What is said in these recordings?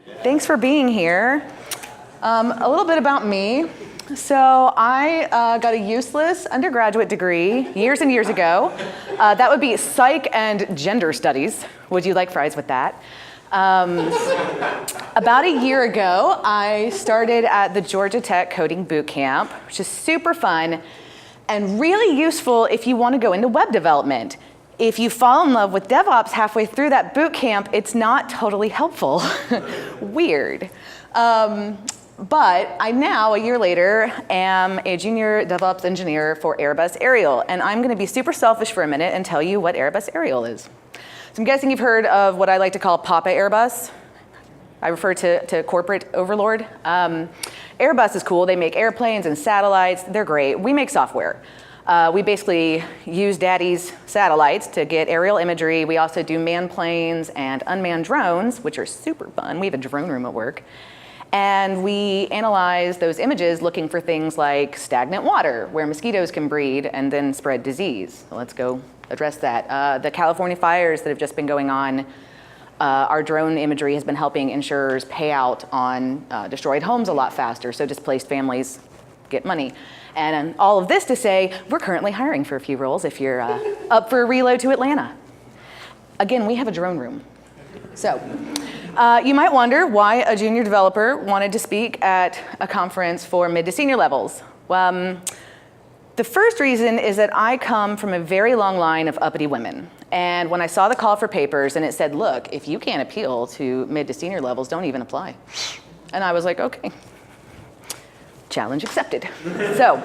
Thanks for being here. A little bit about me. So I got a useless undergraduate degree years and years ago. That would be psych and gender studies. Would you like fries with that? About a year ago, I started at the Georgia Tech Coding Boot Camp, which is super fun and really useful if you want to go into web development. If you fall in love with DevOps halfway through that boot camp, it's not totally helpful. Weird. But I now, a year later, am a junior DevOps engineer for Regas Aerial, and I'm going to be super selfish for a minute and tell you what Regas Aerial is. So I'm guessing you've heard of what I like to call Papa Airbus. I refer to corporate overlord. Airbus is cool. They make airplanes and satellites. They're great. We make software. We basically use daddy's satellites to get aerial imagery. We also do manned planes and unmanned drones, which are super fun. We have a drone room at work. And we analyze those images looking for things like stagnant water, where mosquitoes can breed and then spread disease. So let's go address that. The California fires that have just been going on, our drone imagery has been helping insurers pay out on destroyed homes a lot faster, so displaced families get money. And all of this to say, we're currently hiring for a few roles if you're up for a reload to Atlanta. Again, we have a drone room. So you might wonder why a junior developer wanted to speak at a conference for mid to senior levels. The first reason is that I come from a very long line of uppity women. And when I saw the call for papers and it said, look, if you can't appeal to mid to senior levels, don't even apply. And I was like, okay. Challenge accepted. So,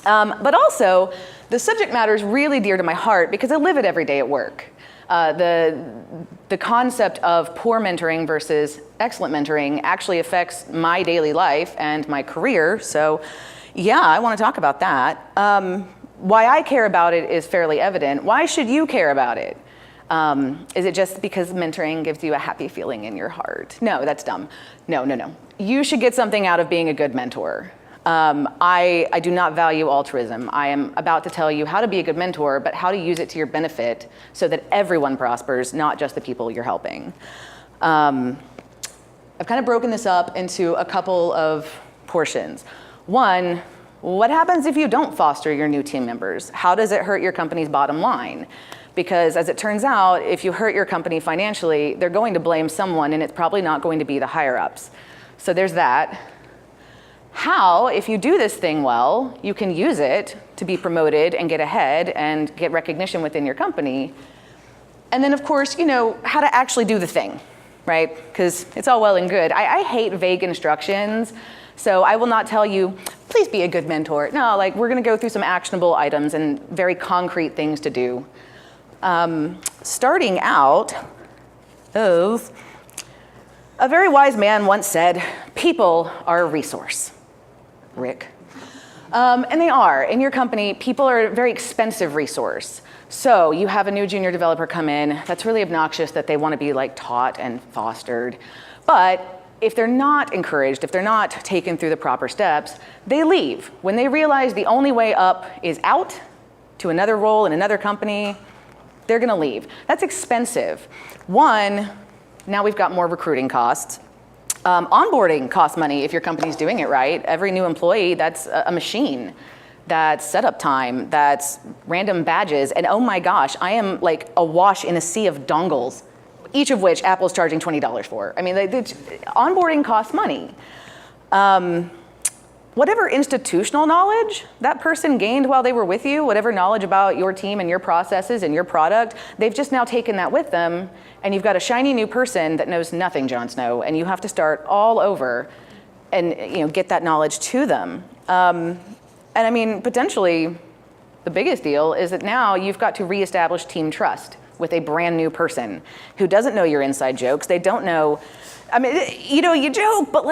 but also, the subject matter is really dear to my heart because I live it every day at work. The concept of poor mentoring versus excellent mentoring actually affects my daily life and my career. So, yeah, I want to talk about that. Why I care about it is fairly evident. Why should you care about it? Is it just because mentoring gives you a happy feeling in your heart? No, that's dumb. No. You should get something out of being a good mentor. I do not value altruism. I am about to tell you how to be a good mentor, but how to use it to your benefit so that everyone prospers, not just the people you're helping. I've kind of broken this up into a couple of portions. One, what happens if you don't foster your new team members? How does it hurt your company's bottom line? Because as it turns out, if you hurt your company financially, they're going to blame someone, and it's probably not going to be the higher ups. So there's that. How, if you do this thing well, you can use it to be promoted and get ahead and get recognition within your company. And then, of course, how to actually do the thing, right? Because it's all well and good. I hate vague instructions, so I will not tell you, please be a good mentor. No, we're going to go through some actionable items and very concrete things to do. Starting out, a very wise man once said, people are a resource. Rick. And they are. In your company, people are a very expensive resource. So you have a new junior developer come in. That's really obnoxious that they want to be taught and fostered. But if they're not encouraged, if they're not taken through the proper steps, they leave. When they realize the only way up is out to another role in another company, they're going to leave. That's expensive. One, now we've got more recruiting costs. Onboarding costs money if your company's doing it right. Every new employee, that's a machine. That's setup time, that's random badges, and oh my gosh, I am awash in a sea of dongles, each of which Apple's charging $20 for. I mean, onboarding costs money. Whatever institutional knowledge that person gained while they were with you, whatever knowledge about your team and your processes and your product, they've just now taken that with them, and you've got a shiny new person that knows nothing, Jon Snow, and you have to start all over and get that knowledge to them. And I mean, potentially, the biggest deal is that now you've got to reestablish team trust with a brand new person who doesn't know your inside jokes. They don't know. I mean, you joke, but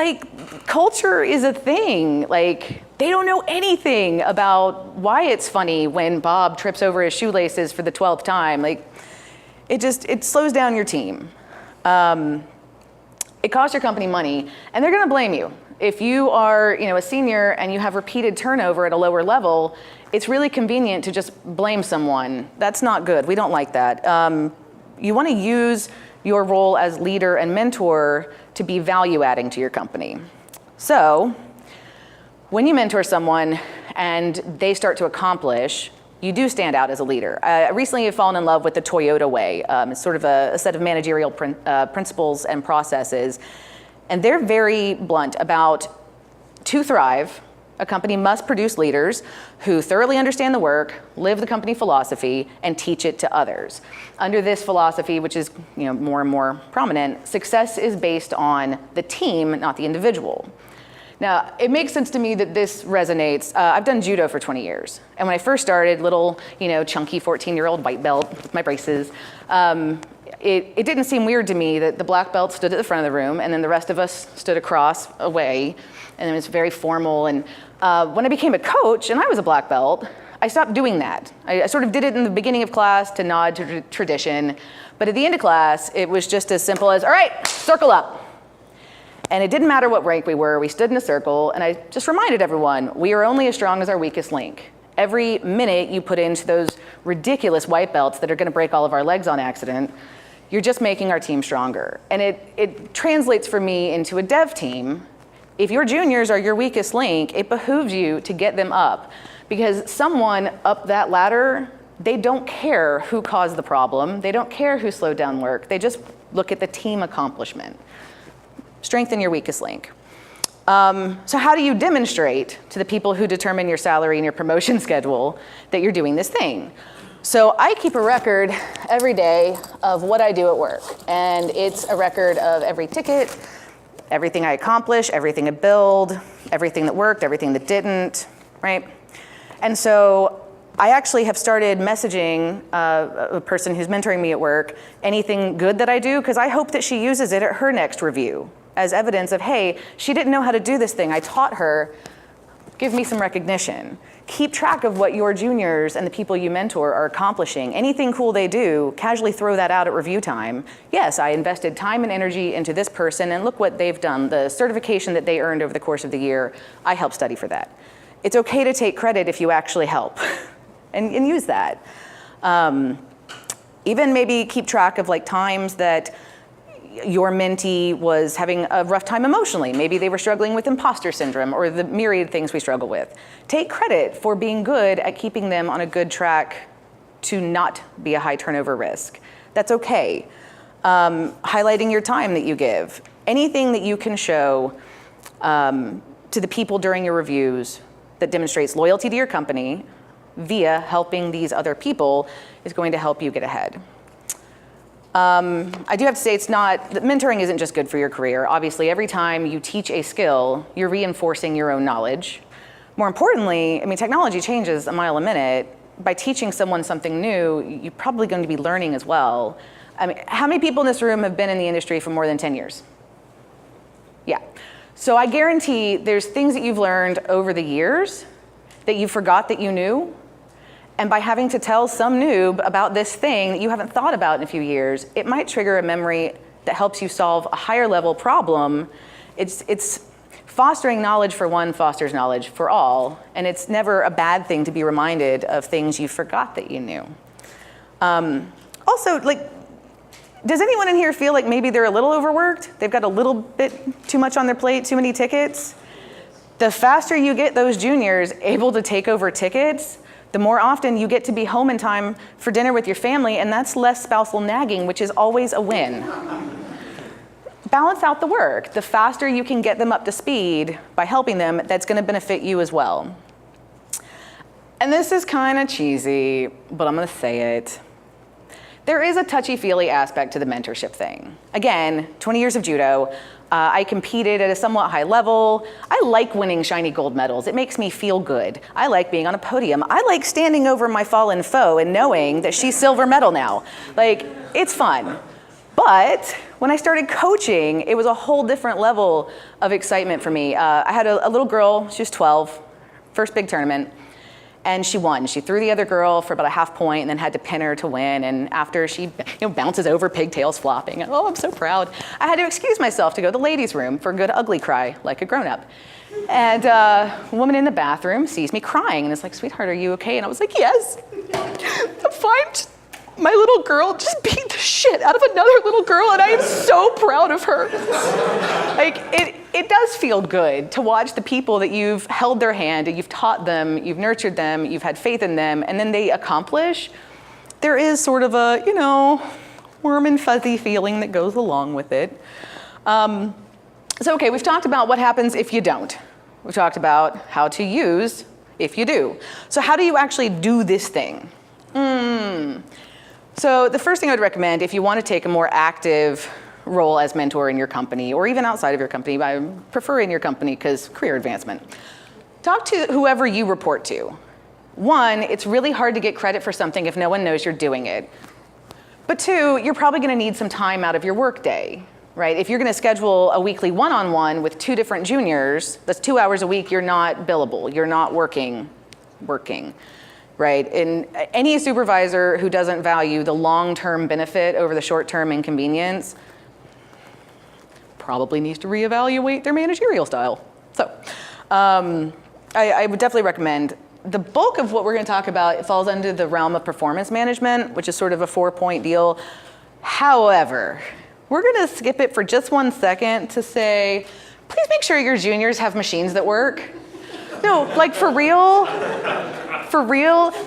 culture is a thing. They don't know anything about why it's funny when Bob trips over his shoelaces for the 12th time. It slows down your team. It costs your company money, and they're gonna blame you. If you are, a senior and you have repeated turnover at a lower level, it's really convenient to just blame someone. That's not good. We don't like that. You want to use your role as leader and mentor to be value adding to your company. So when you mentor someone and they start to accomplish, you do stand out as a leader. I recently have fallen in love with the Toyota way. It's sort of a set of managerial principles and processes. And they're very blunt about, to thrive, a company must produce leaders who thoroughly understand the work, live the company philosophy, and teach it to others. Under this philosophy, which is more and more prominent, success is based on the team, not the individual. Now, it makes sense to me that this resonates. I've done judo for 20 years. And when I first started, little, chunky 14-year-old white belt with my braces, it didn't seem weird to me that the black belt stood at the front of the room and then the rest of us stood across away. And it was very formal. And when I became a coach and I was a black belt, I stopped doing that. I sort of did it in the beginning of class to nod to tradition. But at the end of class, it was just as simple as, all right, circle up. And it didn't matter what rank we were, we stood in a circle, and I just reminded everyone, we are only as strong as our weakest link. Every minute you put into those ridiculous white belts that are gonna break all of our legs on accident, you're just making our team stronger. And it translates for me into a dev team. If your juniors are your weakest link, it behooves you to get them up. Because someone up that ladder, they don't care who caused the problem, they don't care who slowed down work, they just look at the team accomplishment. Strengthen your weakest link. So how do you demonstrate to the people who determine your salary and your promotion schedule that you're doing this thing? So I keep a record every day of what I do at work. And it's a record of every ticket, everything I accomplish, everything I build, everything that worked, everything that didn't, right? And so I actually have started messaging a person who's mentoring me at work anything good that I do, because I hope that she uses it at her next review as evidence of, hey, she didn't know how to do this thing, I taught her, give me some recognition. Keep track of what your juniors and the people you mentor are accomplishing. Anything cool they do, casually throw that out at review time. Yes, I invested time and energy into this person, and look what they've done. The certification that they earned over the course of the year, I helped study for that. It's okay to take credit if you actually help, and use that. Even maybe keep track of times that your mentee was having a rough time emotionally. Maybe they were struggling with imposter syndrome or the myriad things we struggle with. Take credit for being good at keeping them on a good track to not be a high turnover risk. That's okay. Highlighting your time that you give. Anything that you can show to the people during your reviews that demonstrates loyalty to your company via helping these other people is going to help you get ahead. I do have to say mentoring isn't just good for your career. Obviously, every time you teach a skill, you're reinforcing your own knowledge. More importantly, technology changes a mile a minute. By teaching someone something new, you're probably going to be learning as well. How many people in this room have been in the industry for more than 10 years? Yeah. So I guarantee there's things that you've learned over the years that you forgot that you knew. And by having to tell some noob about this thing that you haven't thought about in a few years, it might trigger a memory that helps you solve a higher level problem. It's fostering knowledge for one fosters knowledge for all, and it's never a bad thing to be reminded of things you forgot that you knew. Also, does anyone in here feel like maybe they're a little overworked? They've got a little bit too much on their plate, too many tickets? The faster you get those juniors able to take over tickets, the more often you get to be home in time for dinner with your family, and that's less spousal nagging, which is always a win. Balance out the work. The faster you can get them up to speed by helping them, that's going to benefit you as well. And this is kind of cheesy, but I'm going to say it. There is a touchy-feely aspect to the mentorship thing. Again, 20 years of judo. I competed at a somewhat high level. I like winning shiny gold medals. It makes me feel good. I like being on a podium. I like standing over my fallen foe and knowing that she's silver medal now. It's fun. But when I started coaching, it was a whole different level of excitement for me. I had a little girl, she was 12, first big tournament. And she won. She threw the other girl for about a half point and then had to pin her to win. And after she bounces over, pigtails flopping. Oh, I'm so proud. I had to excuse myself to go to the ladies' room for a good ugly cry, like a grown-up. And a woman in the bathroom sees me crying and is like, sweetheart, are you okay? And I was like, yes, I'm fine. my little girl just beat the shit out of another little girl, and I am so proud of her. Like, it does feel good to watch the people that you've held their hand, and you've taught them, you've nurtured them, you've had faith in them, and then they accomplish. There is sort of a, warm and fuzzy feeling that goes along with it. So, okay, we've talked about what happens if you don't. We've talked about how to use if you do. So how do you actually do this thing? So the first thing I would recommend, if you want to take a more active role as mentor in your company, or even outside of your company, but I prefer in your company because career advancement, talk to whoever you report to. One, it's really hard to get credit for something if no one knows you're doing it. But two, you're probably going to need some time out of your workday, right? If you're going to schedule a weekly one-on-one with 2 different juniors, that's 2 hours a week, you're not billable, you're not working, right? And any supervisor who doesn't value the long-term benefit over the short-term inconvenience probably needs to reevaluate their managerial style. So I would definitely recommend. The bulk of what we're going to talk about, it falls under the realm of performance management, which is sort of a 4-point deal. However, we're going to skip it for just 1 second to say, please make sure your juniors have machines that work. No, like for real,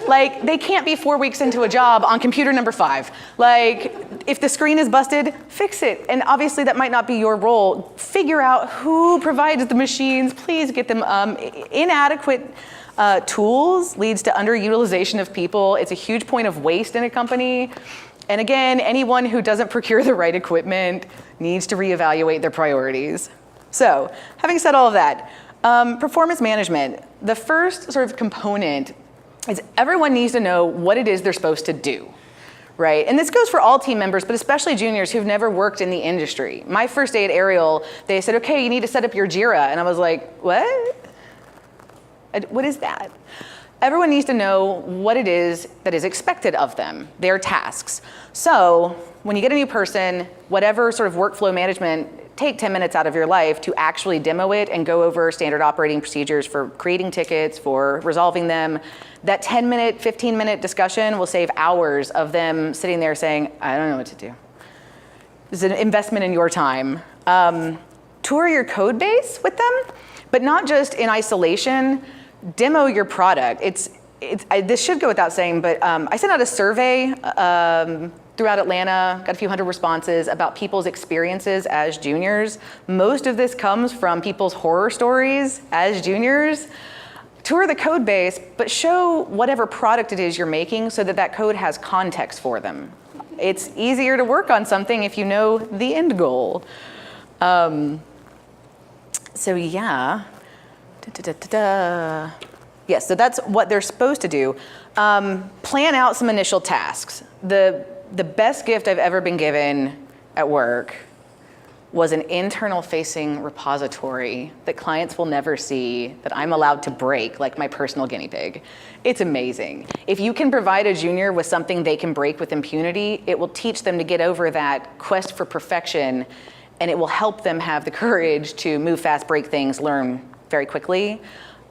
like they can't be 4 weeks into a job on computer number 5. Like if the screen is busted, fix it. And obviously that might not be your role. Figure out who provides the machines, please get them. Inadequate tools leads to underutilization of people. It's a huge point of waste in a company. And again, anyone who doesn't procure the right equipment needs to reevaluate their priorities. So, having said all of that, performance management, the first sort of component is everyone needs to know what it is they're supposed to do, right? And this goes for all team members, but especially juniors who've never worked in the industry. My first day at Ariel, they said, okay, you need to set up your Jira. And I was like, what? What is that? Everyone needs to know what it is that is expected of them, their tasks. So when you get a new person, whatever sort of workflow management, take 10 minutes out of your life to actually demo it and go over standard operating procedures for creating tickets, for resolving them. That 10-minute, 15-minute discussion will save hours of them sitting there saying, I don't know what to do. It's an investment in your time. Tour your code base with them, but not just in isolation. Demo your product. This should go without saying, but I sent out a survey throughout Atlanta, got a few hundred responses about people's experiences as juniors. Most of this comes from people's horror stories as juniors. Tour the code base, but show whatever product it is you're making so that that code has context for them. It's easier to work on something if you know the end goal. So yeah. Yes, so that's what they're supposed to do. Plan out some initial tasks. The best gift I've ever been given at work was an internal facing repository that clients will never see, that I'm allowed to break, like my personal guinea pig. It's amazing. If you can provide a junior with something they can break with impunity, it will teach them to get over that quest for perfection, and it will help them have the courage to move fast, break things, learn very quickly.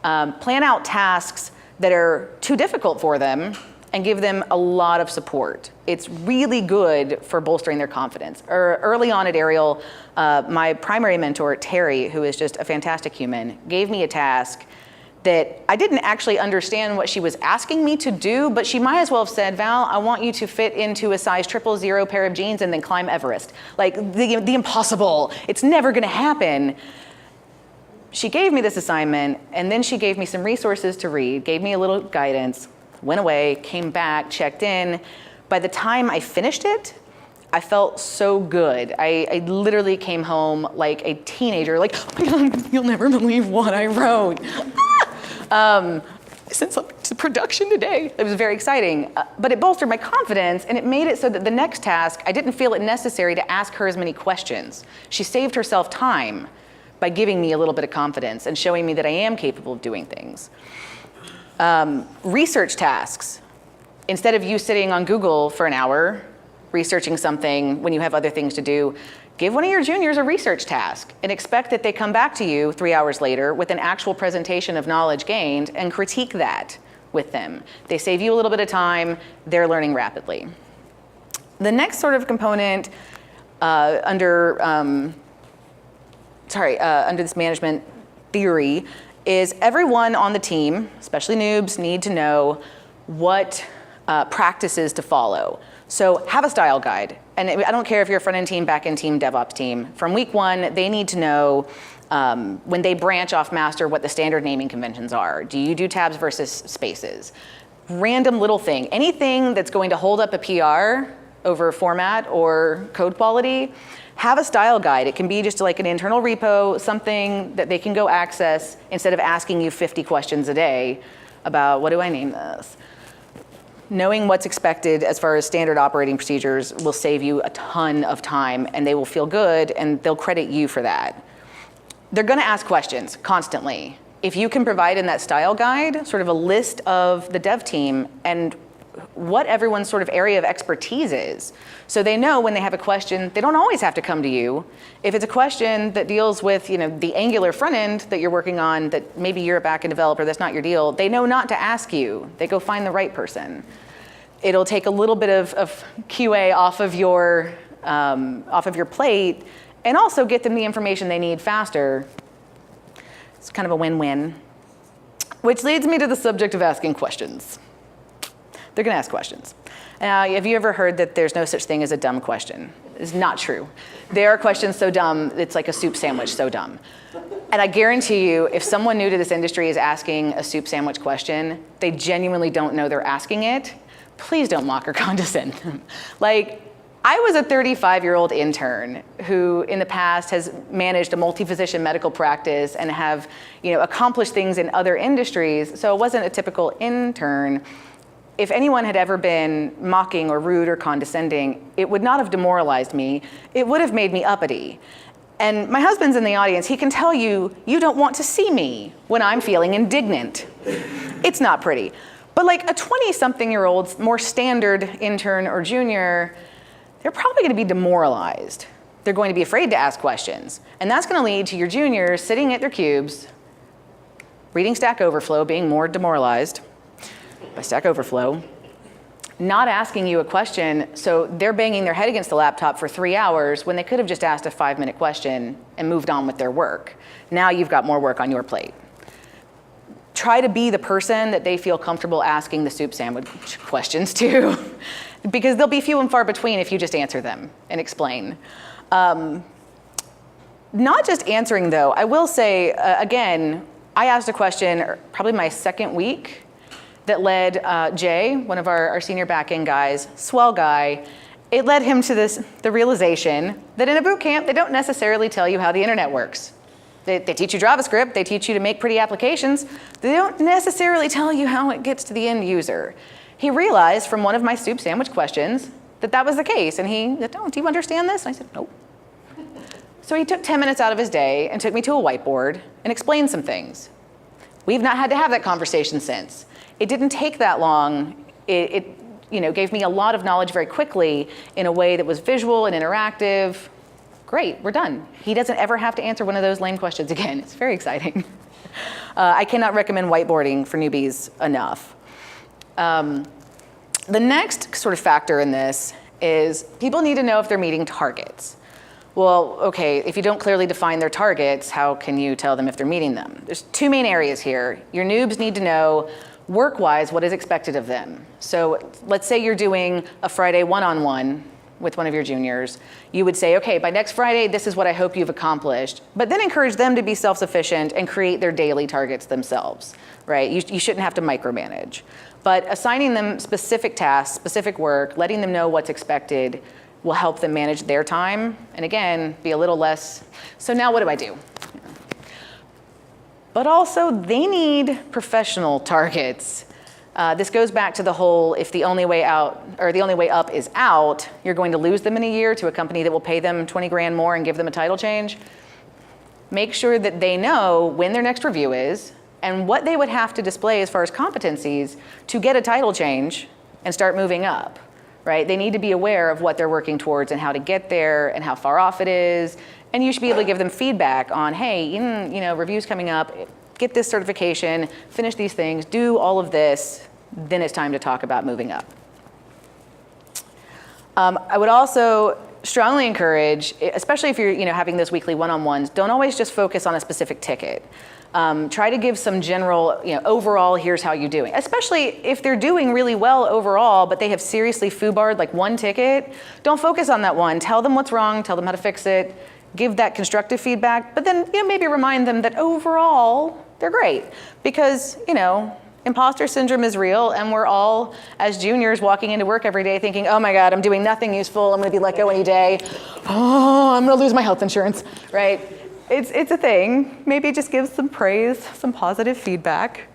Plan out tasks that are too difficult for them and give them a lot of support. It's really good for bolstering their confidence. Early on at Ariel, my primary mentor, Terry, who is just a fantastic human, gave me a task that I didn't actually understand what she was asking me to do, but she might as well have said, Val, I want you to fit into a size 000 pair of jeans and then climb Everest. Like the impossible, it's never gonna happen. She gave me this assignment, and then she gave me some resources to read, gave me a little guidance, went away, came back, checked in. By the time I finished it, I felt so good. I literally came home like a teenager, like, oh my God, you'll never believe what I wrote. I sent something to production today. It was very exciting, but it bolstered my confidence, and it made it so that the next task, I didn't feel it necessary to ask her as many questions. She saved herself time by giving me a little bit of confidence and showing me that I am capable of doing things. Research tasks. Instead of you sitting on Google for an hour, researching something when you have other things to do, give one of your juniors a research task and expect that they come back to you 3 hours later with an actual presentation of knowledge gained and critique that with them. They save you a little bit of time, they're learning rapidly. The next sort of component under this management theory is everyone on the team, especially noobs, need to know what practices to follow. So have a style guide. And I don't care if you're a front-end team, back-end team, DevOps team. From week one, they need to know when they branch off master what the standard naming conventions are. Do you do tabs versus spaces? Random little thing. Anything that's going to hold up a PR over format or code quality, have a style guide. It can be just like an internal repo, something that they can go access instead of asking you 50 questions a day about what do I name this? Knowing what's expected as far as standard operating procedures will save you a ton of time, and they will feel good and they'll credit you for that. They're gonna ask questions constantly. If you can provide in that style guide sort of a list of the dev team and what everyone's sort of area of expertise is, so they know when they have a question, they don't always have to come to you. If it's a question that deals with the Angular front end that you're working on, that maybe you're a backend developer, that's not your deal, they know not to ask you. They go find the right person. It'll take a little bit of QA off of your plate, and also get them the information they need faster. It's kind of a win-win. Which leads me to the subject of asking questions. They're gonna ask questions. Now, have you ever heard that there's no such thing as a dumb question? It's not true. There are questions so dumb, it's like a soup sandwich so dumb. And I guarantee you, if someone new to this industry is asking a soup sandwich question, they genuinely don't know they're asking it. Please don't mock or condescend them. Like, I was a 35-year-old intern who in the past has managed a multi-physician medical practice and have accomplished things in other industries, so it wasn't a typical intern. If anyone had ever been mocking or rude or condescending, it would not have demoralized me. It would have made me uppity. And my husband's in the audience. He can tell you, you don't want to see me when I'm feeling indignant. It's not pretty. But like a 20-something-year-old, more standard intern or junior, they're probably gonna be demoralized. They're going to be afraid to ask questions. And that's gonna lead to your juniors sitting at their cubes, reading Stack Overflow, being more demoralized by Stack Overflow, not asking you a question, so they're banging their head against the laptop for 3 hours when they could have just asked a 5-minute question and moved on with their work. Now you've got more work on your plate. Try to be the person that they feel comfortable asking the soup sandwich questions to, because they'll be few and far between if you just answer them and explain. Not just answering though, I will say, again, I asked a question probably my second week that led Jay, one of our senior backend guys, swell guy, it led him to the realization that in a boot camp, they don't necessarily tell you how the internet works. They teach you JavaScript, they teach you to make pretty applications. They don't necessarily tell you how it gets to the end user. He realized from one of my soup sandwich questions that was the case. And he said, oh, do you understand this? And I said, nope. So he took 10 minutes out of his day and took me to a whiteboard and explained some things. We've not had to have that conversation since. It didn't take that long. It gave me a lot of knowledge very quickly in a way that was visual and interactive. Great, we're done. He doesn't ever have to answer one of those lame questions again. It's very exciting. I cannot recommend whiteboarding for newbies enough. The next sort of factor in this is people need to know if they're meeting targets. Well, okay, if you don't clearly define their targets, how can you tell them if they're meeting them? There's two main areas here. Your noobs need to know work-wise what is expected of them. So let's say you're doing a Friday one-on-one with one of your juniors. You would say, okay, by next Friday, this is what I hope you've accomplished, but then encourage them to be self-sufficient and create their daily targets themselves, right? You shouldn't have to micromanage. But assigning them specific tasks, specific work, letting them know what's expected will help them manage their time, and again, be a little less, so now what do I do? But also, they need professional targets. This goes back to the whole, if the only way out, or the only way up is out, you're going to lose them in a year to a company that will pay them 20 grand more and give them a title change. Make sure that they know when their next review is and what they would have to display as far as competencies to get a title change and start moving up, right? They need to be aware of what they're working towards and how to get there and how far off it is. And you should be able to give them feedback on, hey, review's coming up, get this certification, finish these things, do all of this, then it's time to talk about moving up. I would also strongly encourage, especially if you're having those weekly one-on-ones, don't always just focus on a specific ticket. Try to give some general, overall, here's how you're doing. Especially if they're doing really well overall, but they have seriously foobarred like one ticket, don't focus on that one. Tell them what's wrong, tell them how to fix it, give that constructive feedback, but then maybe remind them that overall, they're great. Because, imposter syndrome is real, and we're all, as juniors, walking into work every day thinking, oh my God, I'm doing nothing useful, I'm gonna be let go any day. Oh, I'm gonna lose my health insurance, right? It's a thing. Maybe just give some praise, some positive feedback.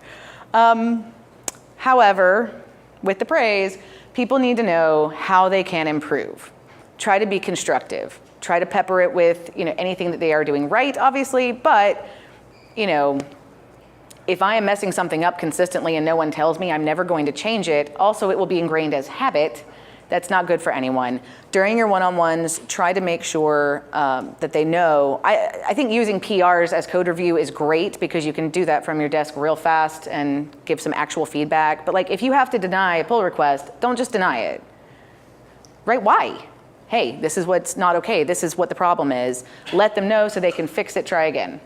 However, with the praise, people need to know how they can improve. Try to be constructive. Try to pepper it with anything that they are doing right, obviously, but if I am messing something up consistently and no one tells me, I'm never going to change it. Also, it will be ingrained as habit. That's not good for anyone. During your one-on-ones, try to make sure that they know. I think using PRs as code review is great because you can do that from your desk real fast and give some actual feedback. But if you have to deny a pull request, don't just deny it. Right? Why? Hey, this is what's not okay. This is what the problem is. Let them know so they can fix it, try again.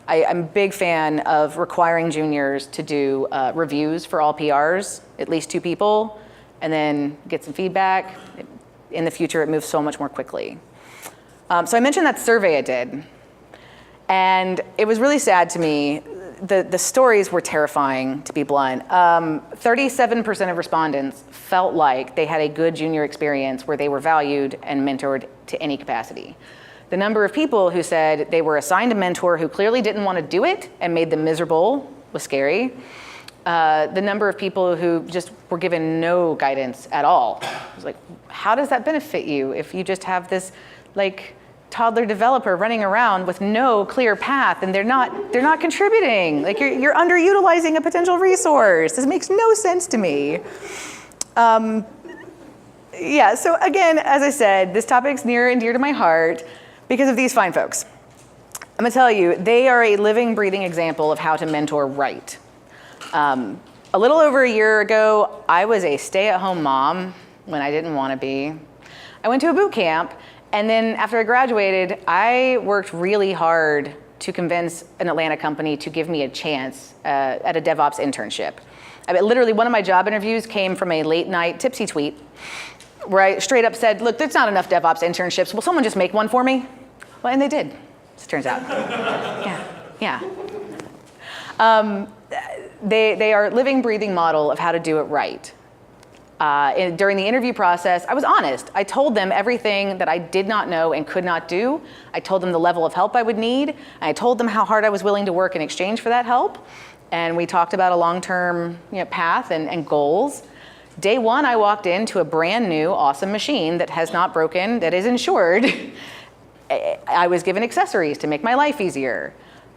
I'm a big fan of requiring juniors to do reviews for all PRs, at least 2 people, and then get some feedback. In the future, it moves so much more quickly. So I mentioned that survey I did, and it was really sad to me. The stories were terrifying, to be blunt. 37% of respondents felt like they had a good junior experience where they were valued and mentored to any capacity. The number of people who said they were assigned a mentor who clearly didn't want to do it and made them miserable was scary. The number of people who just were given no guidance at all. It was like, how does that benefit you if you just have this toddler developer running around with no clear path and they're not contributing? You're underutilizing a potential resource. This makes no sense to me. So again, as I said, this topic's near and dear to my heart because of these fine folks. I'm gonna tell you, they are a living, breathing example of how to mentor right. A little over a year ago, I was a stay-at-home mom when I didn't want to be. I went to a boot camp, and then after I graduated, I worked really hard to convince an Atlanta company to give me a chance at a DevOps internship. Literally, one of my job interviews came from a late-night tipsy tweet where I straight up said, look, there's not enough DevOps internships. Will someone just make one for me? Well, and they did, as it turns out. Yeah. They are a living, breathing model of how to do it right. During the interview process, I was honest. I told them everything that I did not know and could not do. I told them the level of help I would need. And I told them how hard I was willing to work in exchange for that help. And we talked about a long-term path and goals. Day one, I walked into a brand new, awesome machine that has not broken, that is insured. I was given accessories to make my life easier.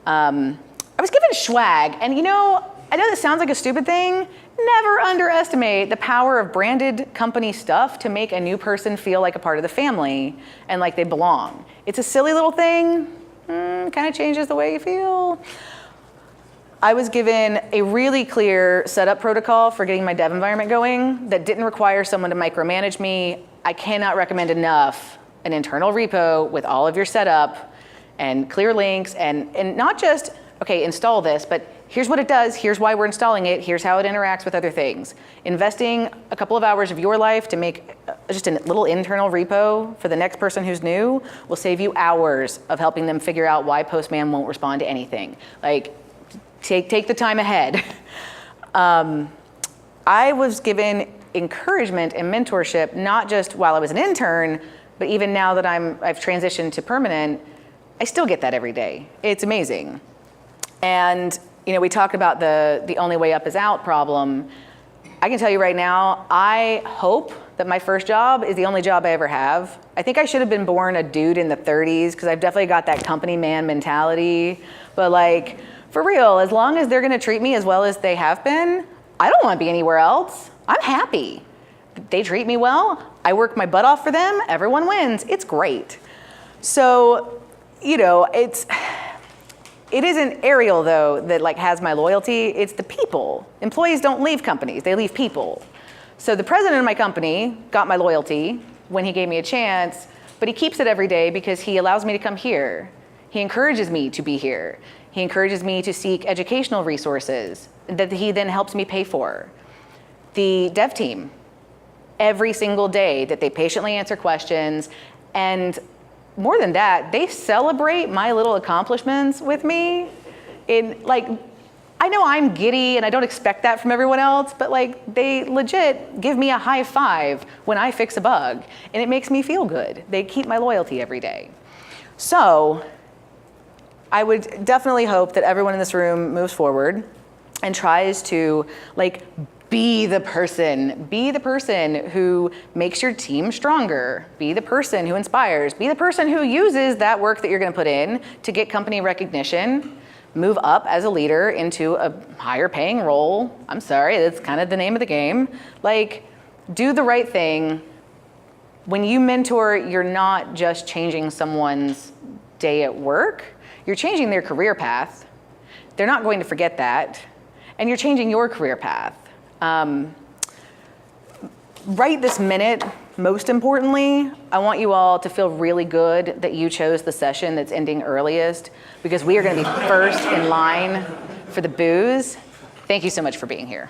I was given swag, and I know this sounds like a stupid thing. Never underestimate the power of branded company stuff to make a new person feel like a part of the family and like they belong. It's a silly little thing, kind of changes the way you feel. I was given a really clear setup protocol for getting my dev environment going that didn't require someone to micromanage me. I cannot recommend enough an internal repo with all of your setup and clear links and not just, okay, install this, but here's what it does, here's why we're installing it, here's how it interacts with other things. Investing a couple of hours of your life to make just a little internal repo for the next person who's new will save you hours of helping them figure out why Postman won't respond to anything. Take the time ahead. I was given encouragement and mentorship, not just while I was an intern, but even now that I've transitioned to permanent, I still get that every day. It's amazing. And we talked about the only way up is out problem. I can tell you right now, I hope that my first job is the only job I ever have. I think I should have been born a dude in the 30s because I've definitely got that company man mentality. But for real, as long as they're gonna treat me as well as they have been, I don't wanna be anywhere else. I'm happy. They treat me well, I work my butt off for them, everyone wins, it's great. So, it isn't Ariel though that has my loyalty, it's the people. Employees don't leave companies, they leave people. So the president of my company got my loyalty when he gave me a chance, but he keeps it every day because he allows me to come here. He encourages me to be here. He encourages me to seek educational resources that he then helps me pay for. The dev team, every single day that they patiently answer questions, and more than that, they celebrate my little accomplishments with me. I know I'm giddy and I don't expect that from everyone else, but they legit give me a high five when I fix a bug, and it makes me feel good. They keep my loyalty every day. So I would definitely hope that everyone in this room moves forward and tries to be the person who makes your team stronger, be the person who inspires, be the person who uses that work that you're gonna put in to get company recognition, move up as a leader into a higher paying role. I'm sorry, that's kind of the name of the game. Do the right thing. When you mentor, you're not just changing someone's day at work, you're changing their career path. They're not going to forget that. And you're changing your career path. Right this minute, most importantly, I want you all to feel really good that you chose the session that's ending earliest, because we are going to be first in line for the booze. Thank you so much for being here.